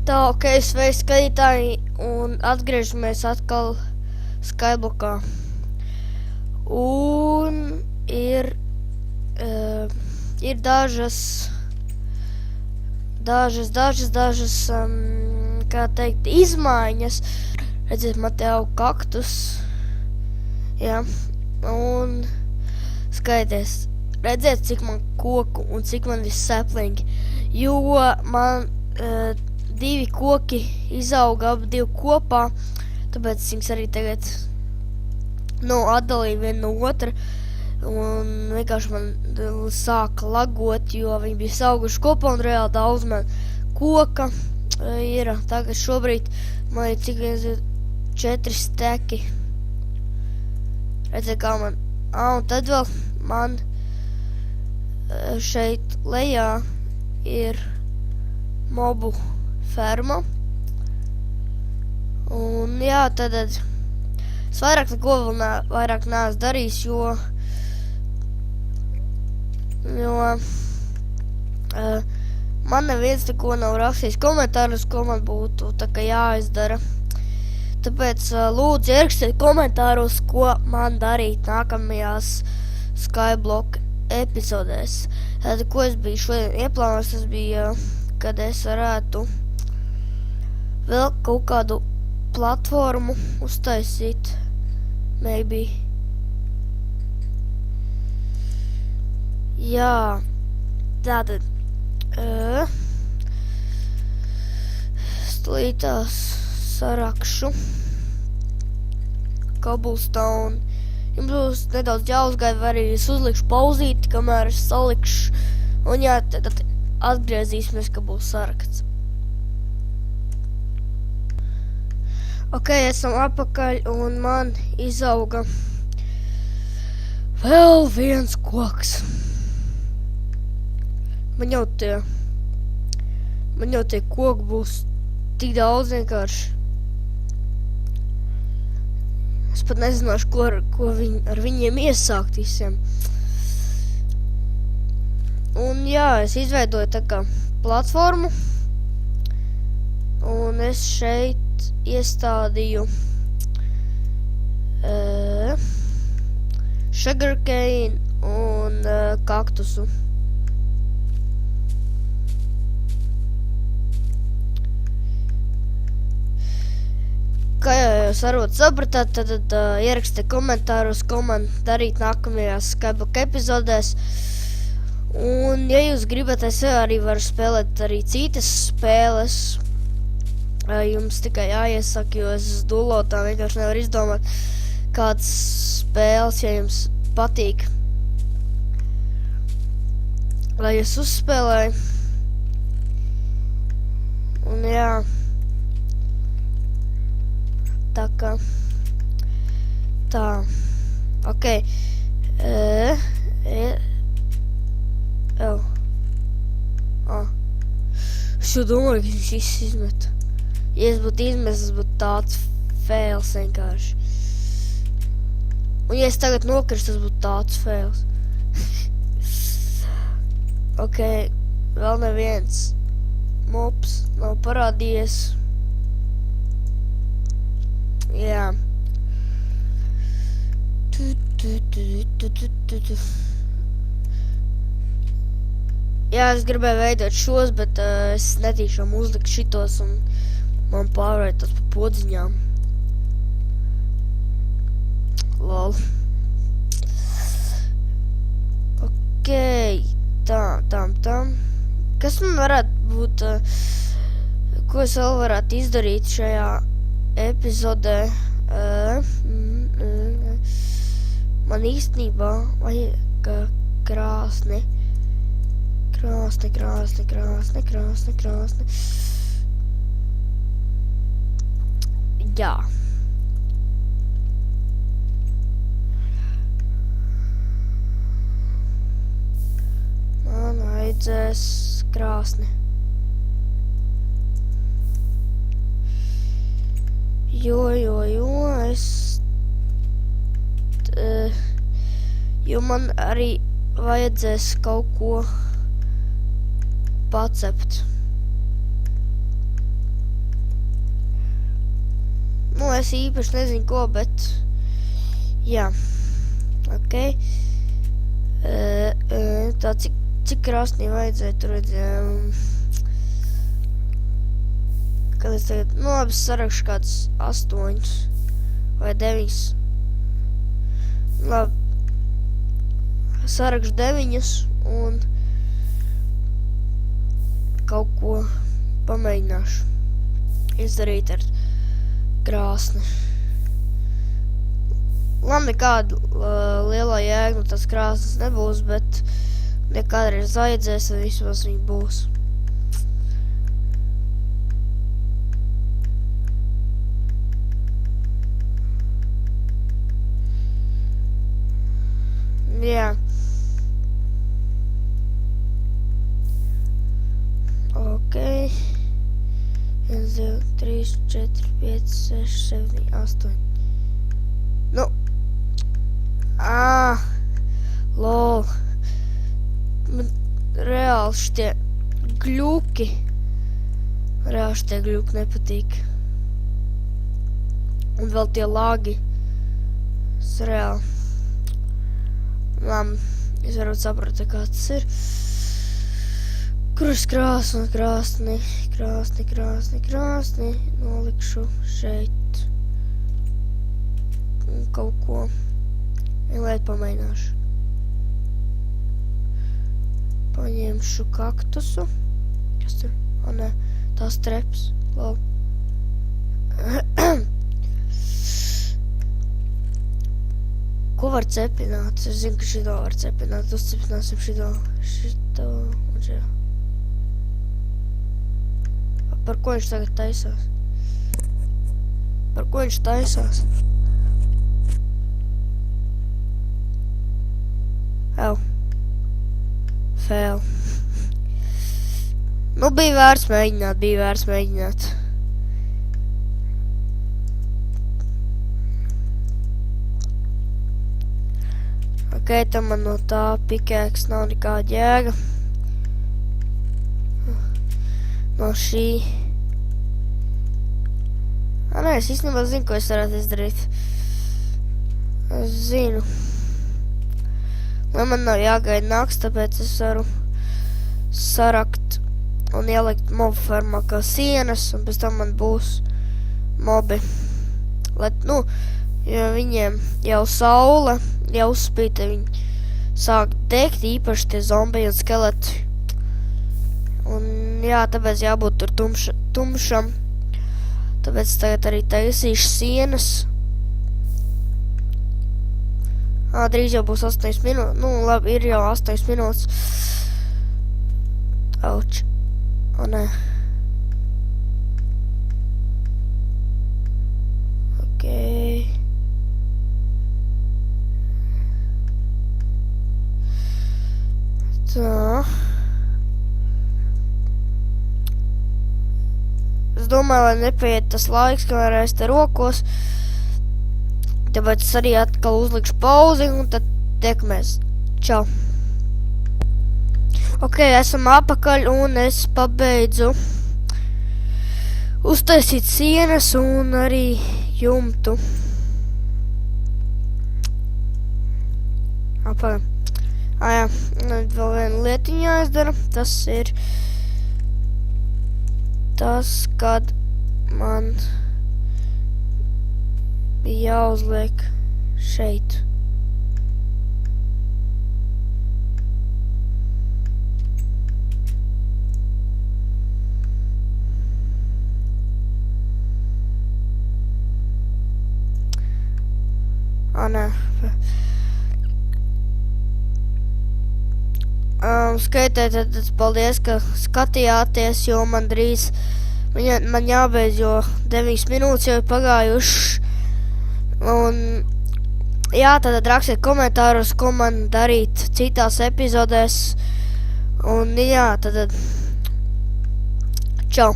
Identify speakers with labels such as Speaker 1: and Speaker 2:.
Speaker 1: Tā, ok, sveiki skatītāji, un atgriežamies atkal Skyblockā. Un ir dažas, kā teikt, izmaiņas. Redziet, man te aug kaktus. Jā, un skaities. Redziet, cik man koku un cik man viss saplingi. Jo man divi koki izauga ap divi kopā, tāpēc viņas arī tagad atdalīja vienu no otra, un vienkārši man sāka lagot, jo viņi bija sauguši kopā un reāli daudz man koka ir. Tagad šobrīd man ir cik viens 4 steki. Redziet, kā man, un tad vēl man šeit lejā ir mobu ferma. Un jā, tad es vairāk neko vairāk neesmu darījis, jo man neviens neko nav rakstījis komentārus, ko man būtu tā kā jāizdara. Tāpēc lūdzu ierakstiet komentāros, ko man darīt nākamajās Skyblock epizodēs. Tad, ko es biju šodien ieplānojis, tas bija, kad es varētu vēl kaut kādu platformu uztaisīt, maybe. Jā, tātad stlītās sarakšu Cobblestone. Jums būs nedaudz jāuzgaida, vai arī es uzlikšu pauzīti, kamēr es salikšu, un jā, tad atgriezīsimies, ka būs saraksts. Ok, esam atpakaļ, un man izauga vēl viens koks. Man jau tie koki būs tik daudz vienkārši. Es pat nezināšu, ko ar viņiem iesākt visiem. Un jā, es izveidoju tā kā platformu, un es šeit iestādīju sugarcane un kaktusu. Kā jau jūs varbūt sapratāt, tad ierakstiet komentāros, ko man darīt nākamajās Skyblock epizodēs. Un, ja jūs gribat, es arī varu spēlēt arī citas spēles. Jums tikai jāiesaka, jo es dulotā vienkārši nevaru izdomāt kādas spēles, ja jums patīk. Lai jūs uzspēlēju. Un jā. Tā kā. Tā. Ok. Es jau domāju, ka viņš viss izmet. Ja es būtu izmests, tas būtu tāds fails vienkārši. Un ja es tagad nokristu, tas būtu tāds fails. Ok, vēl neviens mobs nav parādījies. Jā. Jā, es gribēju veidot šos, bet es netīšām uzliku šitos un man pārvērt tas pa podziņām. Lol. Ok, tam. Kas man varētu būt, ko es vēl varētu izdarīt šajā epizodē? Man īstenībā vajag krāsni. Jā. Man vajadzēs krāsni. Jo man arī vajadzēs kaut ko pacept. es īpaši nezinu ko, bet... Jā. Ok. Tā, cik krāsnī vajadzēja tur redzēt... Kad es tagad, nu labi, sarakšu kādus 8 vai 9. Labi. Sarakšu 9 un kaut ko pamēģināšu izdarīt ar krāsni. Labi, nekāda lielā jēga, nu tas krāsnes nebūs, bet nekādreiz vajadzēs, un vismaz viņi būs. Jā. Ok. 1, 2, 3, 4, 5, 6, 7, 8. Nu. Lol. Man reāli šitie gļuki. Reāli šitie gļuki nepatīk. Un vēl tie lagi. Es reāli. Es varbūt sapratu, kā tas ir. Kurš krāsni nolikšu šeit. Un kaut ko. Vienlaid pamēģināšu. Paņemšu kaktusu. Kas tur? O, nē. Tās treps. Lol. Ko var cepināt? Es zinu, ka šito var cepināt. Uzcepināsim šito un šito. Par ko viņš tagad taisās? Par ko viņš taisās? Fail. Nu, bija vērts mēģināt. Ok, tam man no tā pikēks nav nekāda jēga. No šī. Nē, es īstenībā zinu, ko es varētu izdarīt. Es zinu. Lai man nav jāgaida nakts, tāpēc es varu sarakt un ielikt mobu fermā kā sienas, un pēc tam man būs mobi. Lai, nu, jo viņiem jau saule, jau uzspīta, viņi sāk degt, īpaši tie zombiji un skeleti. Un jā, tāpēc jābūt tur tumšam. Tāpēc tagad arī taisīšu sienas. Drīz jau būs 8 minūtes. Nu, labi, ir jau 8 minūtes. Auč. O, nē. Ok. Tā. Es domāju, lai nepaiet tas laiks, kamēr es te rokos. Tāpēc es arī atkal uzlikšu pauzi un tad tiekamies. Čau. Ok, esam apakaļ un es pabeidzu uztaisīt sienas un arī jumtu. Apakaļ. Jā, vēl viena lietiņa jāizdara. Tas ir tas, kad man bija jāuzliek šeit. Nē. Skaitiet, tad paldies, ka skatījāties, jo man drīz man jābeidz, jo 9 minūtes jau ir pagājušas. Un jā, tad rakstiet komentārus, ko man darīt citās epizodēs. Un jā, tad čau.